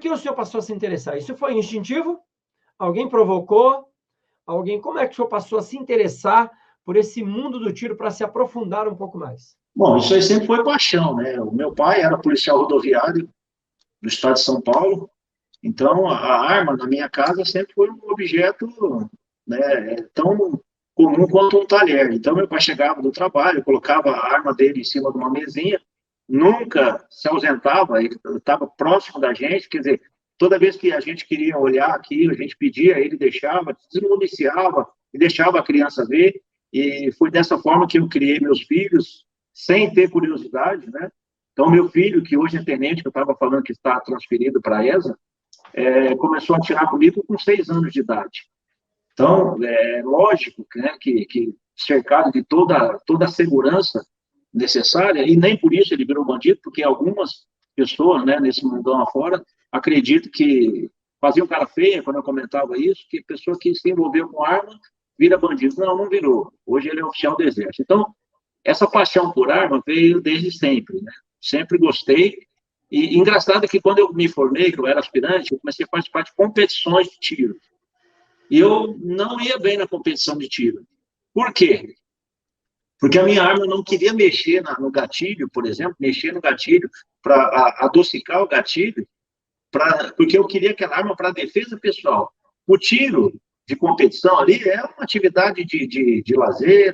que o senhor passou a se interessar? Isso foi instintivo? Alguém provocou? Como é que o senhor passou a se interessar por esse mundo do tiro para se aprofundar um pouco mais? Bom, isso aí sempre foi paixão, né? O meu pai era policial rodoviário do estado de São Paulo, então a arma na minha casa sempre foi um objeto, né, tão comum quanto um talher. Então meu pai chegava do trabalho, colocava a arma dele em cima de uma mesinha, nunca se ausentava, ele estava próximo da gente, quer dizer, toda vez que a gente queria olhar aquilo, a gente pedia, ele deixava, desmuniciava e deixava a criança ver, e foi dessa forma que eu criei meus filhos, sem ter curiosidade, né? Então, meu filho, que hoje é tenente, que eu estava falando que está transferido para a ESA, começou a atirar comigo com 6 anos de idade. Então, é lógico, né, que cercado de toda a segurança necessária, e nem por isso ele virou bandido, porque algumas pessoas, né, nesse mundão afora, acreditam que faziam cara feia quando eu comentava isso, que pessoa que se envolveu com arma vira bandido. Não, não virou. Hoje ele é oficial do Exército. Então, essa paixão por arma veio desde sempre, né? Sempre gostei. E engraçado é que quando eu me formei, que eu era aspirante, eu comecei a participar de competições de tiro. E eu não ia bem na competição de tiro. Por quê? Porque a minha arma não queria mexer no gatilho, por exemplo, mexer no gatilho para adocicar o gatilho, porque eu queria aquela arma para defesa pessoal. O tiro de competição ali é uma atividade de lazer,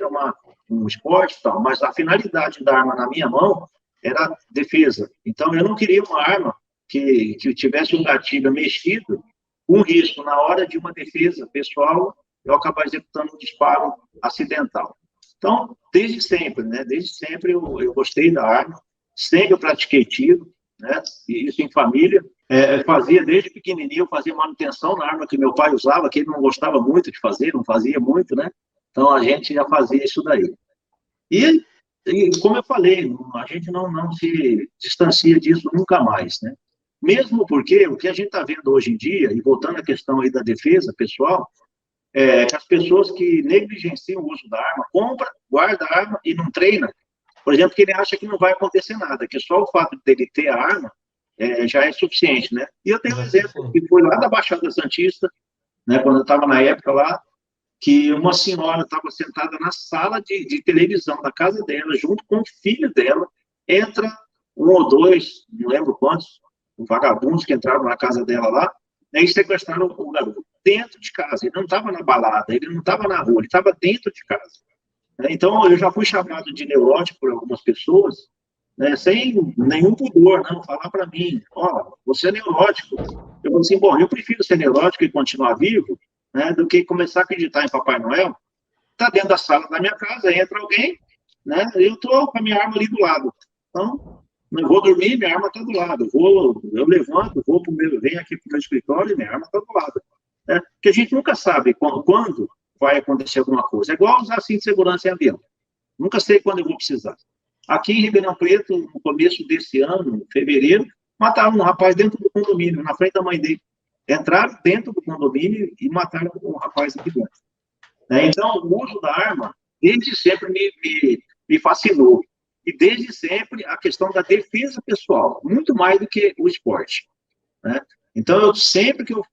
um esporte e tal, mas a finalidade da arma na minha mão era defesa. Então, eu não queria uma arma que tivesse um gatilho mexido, com risco, na hora de uma defesa pessoal, eu acabar executando um disparo acidental. Então, desde sempre, né? Desde sempre eu gostei da arma, sempre eu pratiquei tiro, né? E isso em família. Fazia desde pequenininho, eu fazia manutenção na arma que meu pai usava, que ele não gostava muito de fazer, não fazia muito, né? Então, a gente já fazia isso daí. E como eu falei, a gente não se distancia disso nunca mais, né? Mesmo porque o que a gente está vendo hoje em dia, e voltando à questão aí da defesa pessoal, que as pessoas que negligenciam o uso da arma, compra, guarda a arma e não treina, por exemplo, que ele acha que não vai acontecer nada, que só o fato dele ter a arma já é suficiente, né? E eu tenho um exemplo que foi lá da Baixada Santista, né, quando eu estava na época lá, que uma senhora estava sentada na sala de televisão da casa dela, junto com o filho dela, entra um ou dois, não lembro quantos, vagabundos que entraram na casa dela lá, né, e sequestraram o garoto dentro de casa. Ele não estava na balada, ele não estava na rua, ele estava dentro de casa. Então, eu já fui chamado de neurótico por algumas pessoas, né, sem nenhum pudor, não, falar para mim, ó, você é neurótico. Eu falei assim, bom, eu prefiro ser neurótico e continuar vivo, né, do que começar a acreditar em Papai Noel. Está dentro da sala da minha casa, entra alguém, né, eu estou com a minha arma ali do lado. Então, eu vou dormir, minha arma está do lado. Eu levanto, venho aqui para o meu escritório e minha arma está do lado. Né? Porque a gente nunca sabe quando vai acontecer alguma coisa. É igual usar cinto de segurança em avião. Nunca sei quando eu vou precisar. Aqui em Ribeirão Preto, no começo desse ano, em fevereiro, mataram um rapaz dentro do condomínio, na frente da mãe dele. Entraram dentro do condomínio e mataram um rapaz aqui dentro. Então, o uso da arma, desde sempre me fascinou. E desde sempre a questão da defesa pessoal, muito mais do que o esporte. Né? Então, sempre que eu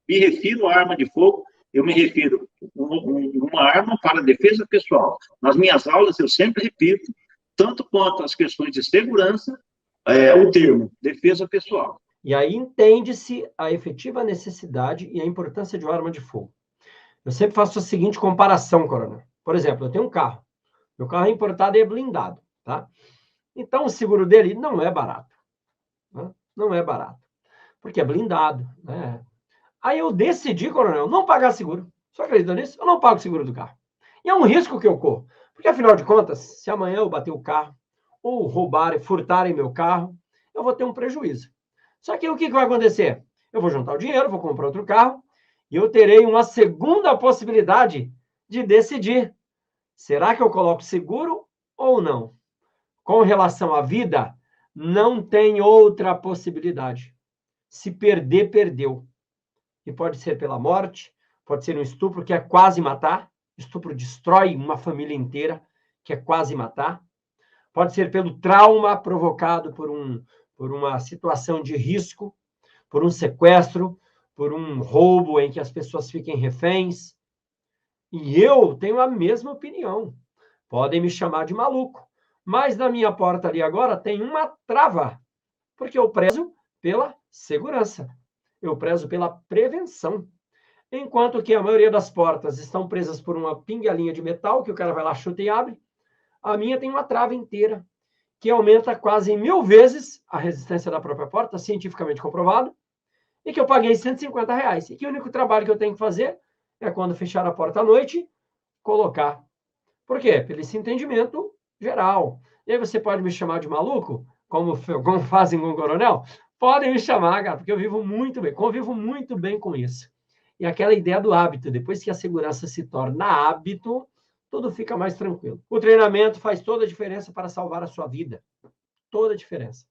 me refiro à arma de fogo, eu me refiro a uma arma para defesa pessoal. Nas minhas aulas, eu sempre repito, tanto quanto as questões de segurança, o termo defesa pessoal. E aí entende-se a efetiva necessidade e a importância de uma arma de fogo. Eu sempre faço a seguinte comparação, coronel. Por exemplo, eu tenho um carro. Meu carro é importado e é blindado, tá? Então, o seguro dele não é barato. Né? Não é barato. Porque é blindado, né? Aí eu decidi, coronel, não pagar seguro. Só acredita nisso? Eu não pago seguro do carro. E é um risco que eu corro. Porque, afinal de contas, se amanhã eu bater o carro, ou roubarem, furtarem meu carro, eu vou ter um prejuízo. Só que o que vai acontecer? Eu vou juntar o dinheiro, vou comprar outro carro, e eu terei uma segunda possibilidade de decidir. Será que eu coloco seguro ou não? Com relação à vida, não tem outra possibilidade. Se perder, perdeu. E pode ser pela morte, pode ser um estupro que é quase matar. Estupro destrói uma família inteira, que é quase matar. Pode ser pelo trauma provocado por uma situação de risco. por um sequestro, por um roubo em que as pessoas fiquem reféns. E eu tenho a mesma opinião. Podem me chamar de maluco, mas na minha porta ali agora tem uma trava, porque eu prezo pela segurança, eu prezo pela prevenção. Enquanto que a maioria das portas estão presas por uma pingalinha de metal, que o cara vai lá, chuta e abre, a minha tem uma trava inteira, que aumenta quase 1000 vezes a resistência da própria porta, cientificamente comprovado, e que eu paguei R$150. E que o único trabalho que eu tenho que fazer é, quando fechar a porta à noite, colocar. Por quê? Pelo esse entendimento geral. E aí você pode me chamar de maluco, como fazem com o coronel? Podem me chamar, cara, porque eu vivo muito bem, convivo muito bem com isso. E aquela ideia do hábito, depois que a segurança se torna hábito, tudo fica mais tranquilo. O treinamento faz toda a diferença para salvar a sua vida. Toda a diferença.